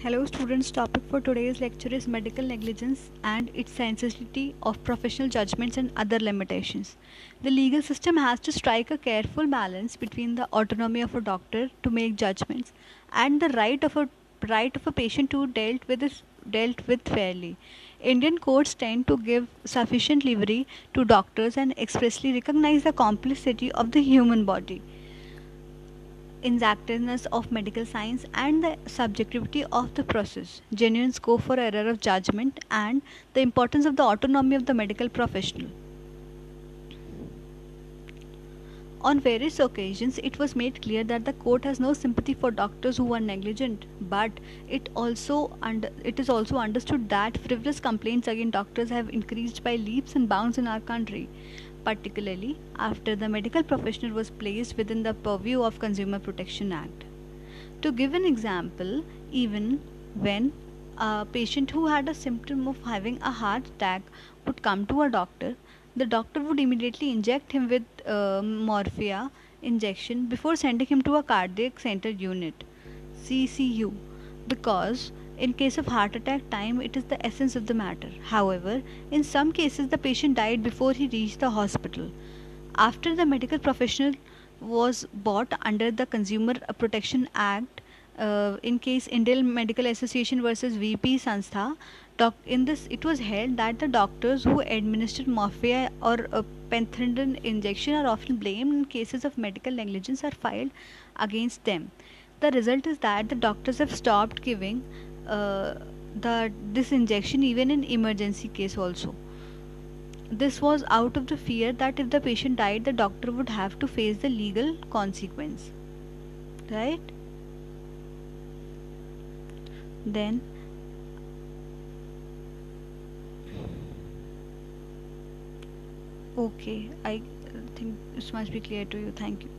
Hello students, topic for today's lecture is medical negligence and its sensitivity of professional judgments and other limitations. The legal system has to strike a careful balance between the autonomy of a doctor to make judgments and the right of a patient to dealt with fairly. Indian courts tend to give sufficient leeway to doctors and expressly recognize the complexity of the human body, exactness of medical science, and the subjectivity of the process, genuine scope for error of judgment, and the importance of the autonomy of the medical professional. On various occasions, it was made clear that the court has no sympathy for doctors who are negligent, but it is also understood that frivolous complaints against doctors have increased by leaps and bounds in our country, particularly after the medical professional was placed within the purview of Consumer Protection Act. To give an example, even when a patient who had a symptom of having a heart attack would come to a doctor, the doctor would immediately inject him with morphia injection before sending him to a cardiac center unit (CCU), because in case of heart attack, time it is the essence of the matter. However, in some cases the patient died before he reached the hospital. After the medical professional was bought under the Consumer Protection Act, in case Indian Medical Association versus VP Sanstha, in this it was held that the doctors who administered morphia or pethidine injection are often blamed in cases of medical negligence are filed against them. The result is that the doctors have stopped giving this injection even in emergency case also. This was out of the fear that if the patient died, the doctor would have to face the legal consequence. Right? Then, okay, I think this must be clear to you. Thank you.